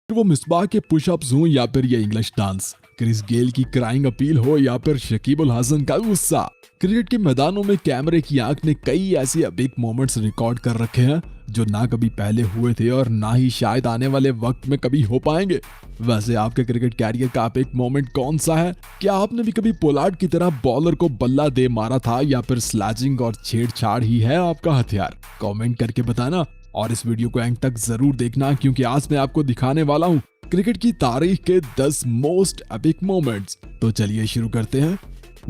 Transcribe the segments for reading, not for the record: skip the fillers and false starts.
वो मिसबाह के पुशअप्स हों या फिर ये इंग्लिश डांस, क्रिस गेल की क्राइंग अपील हो या फिर शकीब अल हसन का गुस्सा, क्रिकेट के मैदानों में कैमरे की आंख ने कई ऐसे एपिक मोमेंट्स रिकॉर्ड कर रखे हैं जो ना कभी पहले हुए थे और ना ही शायद आने वाले वक्त में कभी हो पाएंगे। वैसे आपके क्रिकेट कैरियर का एपिक मोमेंट कौन सा है? क्या आपने भी कभी पोलार्ड की तरह बॉलर को बल्ला दे मारा था या फिर स्लैजिंग और छेड़छाड़ ही है आपका हथियार? कमेंट करके बताना और इस वीडियो को एंड तक जरूर देखना, क्योंकि आज मैं आपको दिखाने वाला हूँ क्रिकेट की तारीख के 10 मोस्ट एपिक मोमेंट्स। तो चलिए शुरू करते हैं।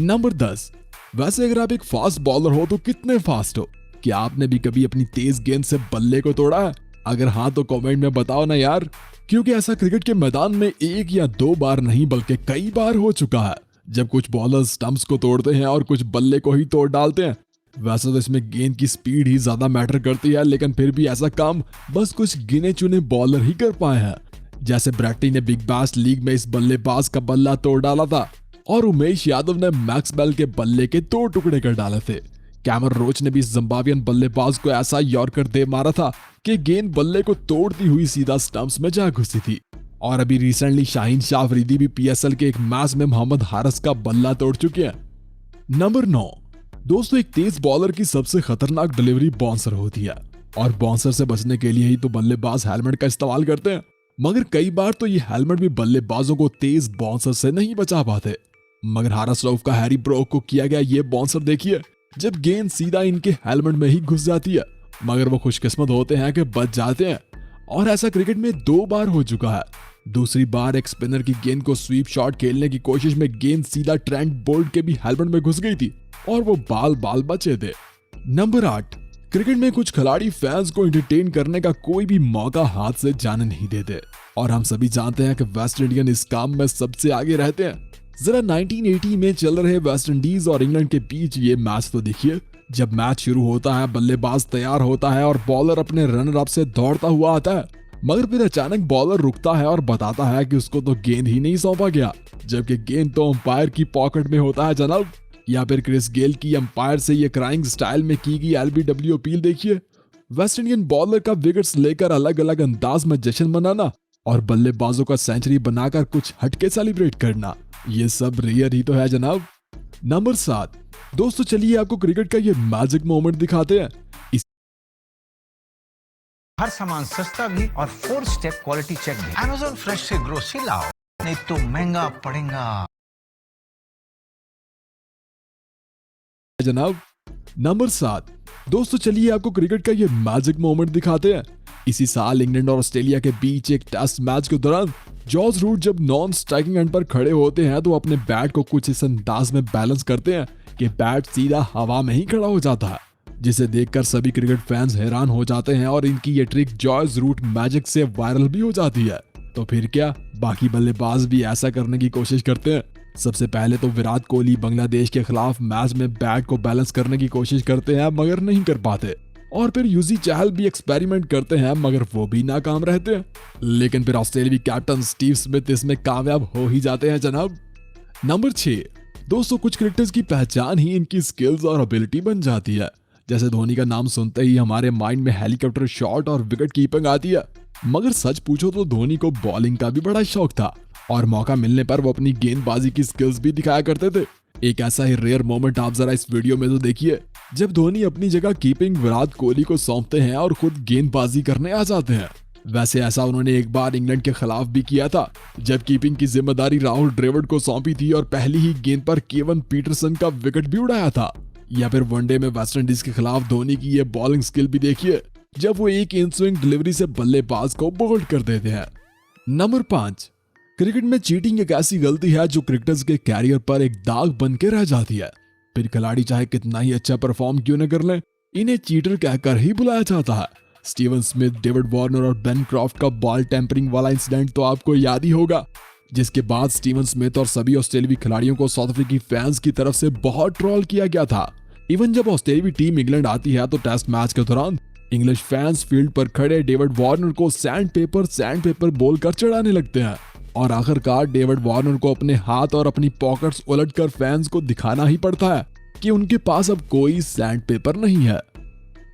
नंबर 10। वैसे अगर आप एक फास्ट बॉलर हो तो कितने फास्ट हो? क्या आपने भी कभी अपनी तेज गेंद से बल्ले को तोड़ा है? अगर हाँ तो कमेंट में बताओ ना यार, क्योंकि ऐसा क्रिकेट के मैदान में एक या दो बार नहीं बल्कि कई बार हो चुका है, जब कुछ बॉलर्स स्टंप्स को तोड़ते हैं और कुछ बल्ले को ही तोड़ डालते हैं। वैसे तो इसमें गेंद की स्पीड ही ज्यादा मैटर करती है, लेकिन फिर भी ऐसा काम बस कुछ गिने चुने बॉलर ही कर पाए हैं। जैसे ब्रैटी ने बिग बैश लीग में इस बल्लेबाज का बल्ला तोड़ डाला था और उमेश यादव ने मैक्सवेल के बल्ले के 2 टुकड़े कर डाले थे। कैमरन रोच ने भी इस जिम्बाब्वियन बल्लेबाज को ऐसा यॉर्कर दे मारा था कि गेंद बल्ले को तोड़ती हुई सीधा स्टंप्स में जा घुसी थी। और अभी रिसेंटली शाहीन शाह अफरीदी भी पीएसएल के एक मैच में मोहम्मद हारिस का बल्ला तोड़ चुके हैं। नंबर 9। दोस्तों, एक तेज बॉलर की सबसे खतरनाक डिलीवरी बाउंसर होती है और बाउंसर से बचने के लिए ही तो बल्लेबाज हेलमेट का इस्तेमाल करते हैं, मगर कई बार तो ये हेलमेट भी बल्लेबाजों को तेज बाउंसर से नहीं बचा पाते। मगर हारिस रऊफ का हैरी ब्रोक को किया गया ये बाउंसर देखिए, जब गेंद सीधा इनके हेलमेट में ही घुस जाती है, मगर वो खुशकिस्मत होते हैं कि बच जाते हैं। और ऐसा क्रिकेट में 2 बार हो चुका है। दूसरी बार एक स्पिनर की गेंद को स्वीप शॉट खेलने की कोशिश में गेंद सीधा ट्रेंट बोल्ट के भी हेलमेट में घुस गई थी और वो बाल बचे थे। नंबर 8। क्रिकेट में कुछ खिलाड़ी फैंस को एंटरटेन करने का कोई भी मौका हाथ से जाने नहीं देते और हम सभी जानते हैं कि वेस्ट इंडियन इस काम में सबसे आगे रहते हैं। जरा 1980 में चल रहे वेस्ट इंडीज और इंग्लैंड के बीच ये मैच तो देखिए। जब मैच शुरू होता है, बल्लेबाज तैयार होता है और बॉलर अपने रनर अप से दौड़ता हुआ आता है, मगर फिर अचानक बॉलर रुकता है और बताता है कि उसको तो गेंद ही नहीं सौंपा गया, जबकि गेंद तो अंपायर की पॉकेट में होता है जनाब। या फिर क्रिस गेल की अंपायर से ये क्राइंग स्टाइल में की गई एलबीडब्ल्यू अपील देखिए। वेस्ट इंडियन बॉलर का विकेट्स लेकर अलग अलग अंदाज में जश्न मनाना और बल्लेबाजों का सेंचुरी बनाकर कुछ हटके सेलिब्रेट करना, ये सब रेयर ही तो है जनाब। नंबर 7। दोस्तों, चलिए आपको क्रिकेट का ये मैजिक मोमेंट दिखाते हैं। हर सामान सस्ता भी और 4 स्टेप क्वालिटी चेक भी। Amazon फ्रेश से ग्रोसरी लाओ, नहीं तो महंगा पड़ेगा जनाब। नंबर 7। दोस्तों, चलिए आपको क्रिकेट का ये मैजिक मोमेंट दिखाते हैं। इसी साल इंग्लैंड और ऑस्ट्रेलिया के बीच एक टेस्ट मैच के दौरान जॉर्ज रूट जब नॉन स्ट्राइकिंग एंड पर खड़े होते हैं तो अपने बैट को कुछ इस अंदाज में बैलेंस करते हैं कि बैट सीधा हवा में ही खड़ा हो जाता है, जिसे देखकर सभी क्रिकेट फैंस हैरान हो जाते हैं और इनकी ये ट्रिक जॉर्ज रूट मैजिक से वायरल भी हो जाती है। तो फिर क्या, बाकी बल्लेबाज भी ऐसा करने की कोशिश करते हैं? सबसे पहले तो विराट कोहली बांग्लादेश के खिलाफ मैच में बैट को बैलेंस करने की कोशिश करते हैं मगर नहीं कर पाते, और फिर यूजी चहल भी एक्सपेरिमेंट करते हैं मगर वो भी नाकाम रहते हैं। लेकिन फिर ऑस्ट्रेलियाई कैप्टन स्टीव स्मिथ इसमें कामयाब हो ही जाते हैं जनाब। नंबर 6। दोस्तों, कुछ क्रिकेटर्स की पहचान ही इनकी स्किल्स और एबिलिटी बन जाती है। जैसे धोनी का नाम सुनते ही हमारे माइंड में हेलीकॉप्टर शॉट और विकेट कीपिंग आती है, मगर सच पूछो तो धोनी को बॉलिंग का भी बड़ा शौक था और मौका मिलने पर वो अपनी गेंदबाजी की स्किल्स भी दिखाया करते थे। एक ऐसा ही रेयर मोमेंट आप जरा इस वीडियो में तो देखिए, जब धोनी अपनी जगह कीपिंग विराट कोहली को सौंपते हैं और खुद गेंदबाजी करने आ जाते हैं। वैसे ऐसा उन्होंने एक बार इंग्लैंड के खिलाफ भी किया था, जब कीपिंग की जिम्मेदारी राहुल द्रविड़ को सौंपी थी और पहली ही गेंद पर केवन पीटरसन का विकेट भी उड़ाया था। या फिर वनडे में वेस्ट इंडीज के खिलाफ धोनी की ये बॉलिंग स्किल भी देखिए, जब वो एक इन स्विंग डिलीवरी से बल्लेबाज को बोल्ड कर देते हैं। नंबर 5। क्रिकेट में चीटिंग एक ऐसी गलती है जो क्रिकेटर्स के कैरियर पर एक दाग बन के रह जाती है। फिर खिलाड़ी चाहे कितना ही अच्छा परफॉर्म क्यों न कर ले, इन्हें चीटर कहकर ही बुलाया जाता है। स्टीवन स्मिथ, डेविड वार्नर और बेन क्रॉफ्ट का बॉल टेम्परिंग वाला इंसिडेंट तो आपको याद ही होगा, जिसके बाद स्टीवन स्मिथ और सभी ऑस्ट्रेलियाई खिलाड़ियों को साउथ अफ्रीकी फैंस की तरफ से बहुत ट्रोल किया गया था। इवन जब ऑस्ट्रेलियाई टीम इंग्लैंड आती है तो टेस्ट मैच के दौरान इंग्लिश फैंस फील्ड पर खड़े डेविड वार्नर को सैंड पेपर बोलकर चढ़ाने लगते हैं और आखिरकार डेविड वार्नर को अपने हाथ और अपनी पॉकेट्स उलटकर फैंस को दिखाना ही पड़ता है कि उनके पास अब कोई सैंड पेपर नहीं है।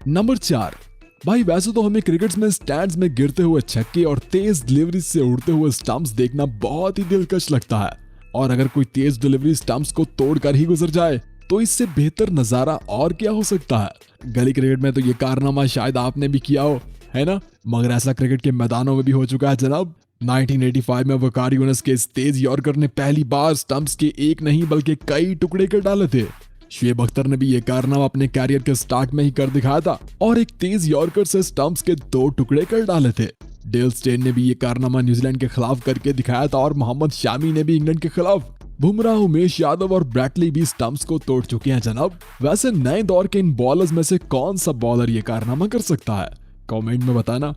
नंबर 4। भाई वैसे तो हमें क्रिकेट में स्टैंड्स में गिरते हुए छक्के और तेज डिलीवरी से उड़ते हुए स्टंप्स देखना बहुत ही दिलकश लगता है, और अगर कोई तेज डिलीवरी स्टंप्स को तोड़कर ही गुजर जाए तो इससे बेहतर नजारा और क्या हो सकता है। गली क्रिकेट में तो ये कारनामा शायद आपने भी किया हो, है ना, मगर ऐसा क्रिकेट के मैदानों में भी हो चुका है जनाब। 1985 में वकारी यूनुस के इस तेज यॉर्कर ने पहली बार स्टंप्स के एक नहीं बल्कि कई टुकड़े कर डाले थे। शुएब अख्तर ने भी ये कारनामा अपने कैरियर के स्टार्ट में ही कर दिखाया था और एक तेज यॉर्कर से स्टंप्स के 2 टुकड़े कर डाले थे। डेल स्टेन ने भी ये कारनामा न्यूजीलैंड के खिलाफ करके दिखाया था और मोहम्मद शामी ने भी इंग्लैंड के खिलाफ। बुमराह, उमेश यादव और ब्रैटली भी स्टंप्स को तोड़ चुके हैं जनाब। वैसे नए दौर के इन बॉलर्स में से कौन सा बॉलर ये कारनामा कर सकता है, कमेंट में बताना।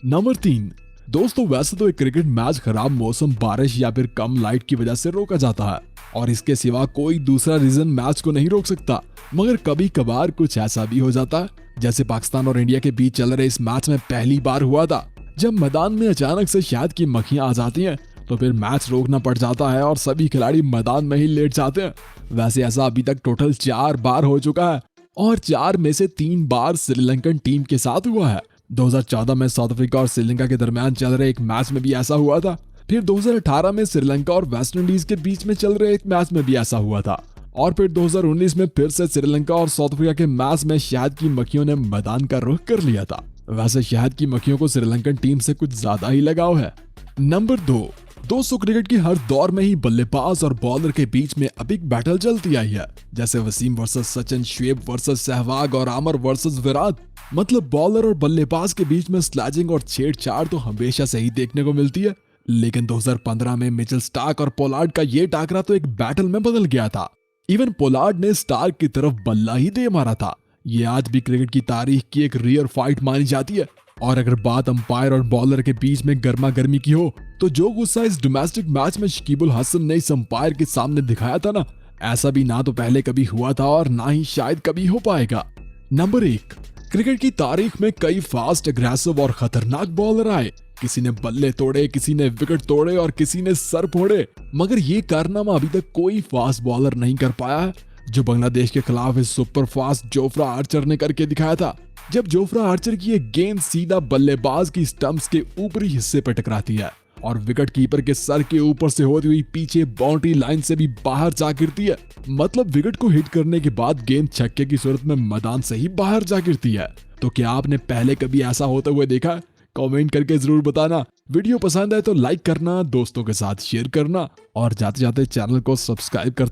नंबर 3, दोस्तों वैसे तो एक क्रिकेट मैच खराब मौसम, बारिश या फिर कम लाइट की वजह से रोका जाता है और इसके सिवा कोई दूसरा रीजन मैच को नहीं रोक सकता, मगर कभी कभार कुछ ऐसा भी हो जाता है, जैसे पाकिस्तान और इंडिया के बीच चल रहे इस मैच में पहली बार हुआ था। जब मैदान में अचानक से शहद की मक्खियां आ जाती हैं तो फिर मैच रोकना पड़ जाता है और सभी खिलाड़ी मैदान में ही लेट जाते हैं। वैसे ऐसा अभी तक टोटल 4 बार हो चुका है और 4 में से 3 बार श्रीलंकन टीम के साथ हुआ है। 2014 में साउथ अफ्रीका और श्रीलंका के दरमियान चल रहे एक मैच में भी ऐसा हुआ था। फिर 2018 में श्रीलंका और वेस्ट इंडीज के बीच में चल रहे एक मैच में भी ऐसा हुआ था और फिर 2019 में फिर से श्रीलंका और साउथ अफ्रीका के मैच में शहद की मक्खियों ने मैदान का रुख कर लिया था। वैसे शहद की मक्खियों को श्रीलंकन टीम से कुछ ज्यादा ही लगाव है। नंबर 2, दोस्तों क्रिकेट की हर दौर में ही बल्लेबाज और बॉलर के बीच में अब एक बैटल चलती आई है, जैसे वसीम वर्सेस सचिन, शुएब वर्सेस सहवाग और आमर वर्सेस विराट। मतलब बॉलर और बल्लेबाज के बीच में स्लैजिंग और छेड़छाड़ तो हमेशा से ही देखने को मिलती है, लेकिन 2015 में मिचेल स्टार्क और पोलार्ड का ये टाकरा तो एक बैटल में बदल गया था। इवन पोलार्ड ने स्टार्क की तरफ बल्ला ही दे मारा था। ये आज भी क्रिकेट की तारीख की एक रियर फाइट मानी जाती है। और अगर बात अंपायर और बॉलर के बीच में गर्मा गर्मी की हो तो जो गुस्सा इस डोमेस्टिक मैच में शकीबुल हसन ने इस अंपायर के सामने दिखाया था ना, ऐसा भी ना तो पहले कभी हुआ था और ना ही शायद कभी हो पाएगा। नंबर 1, क्रिकेट की तारीख में कई फास्ट, अग्रेसिव और खतरनाक बॉलर आए। किसी ने बल्ले तोड़े, किसी ने विकेट तोड़े और किसी ने सर फोड़े, मगर ये कारनामा अभी तक कोई फास्ट बॉलर नहीं कर पाया है जो बांग्लादेश के खिलाफ इस सुपर फास्ट जोफ्रा आर्चर ने करके दिखाया था। जब जोफ्रा आर्चर की एक गेंद सीधा बल्लेबाज की स्टंप्स के ऊपरी हिस्से पर टकराती है और विकेट कीपर के सर के ऊपर से होती हुई पीछे बाउंड्री लाइन से भी बाहर जा गिरती है, मतलब विकेट को हिट करने के बाद गेंद छक्के की सूरत में मैदान से ही बाहर जा गिरती है। तो क्या आपने पहले कभी ऐसा होते हुए देखा? कमेंट करके जरूर बताना। वीडियो पसंद आए तो लाइक करना, दोस्तों के साथ शेयर करना और जाते जाते चैनल को सब्सक्राइब करते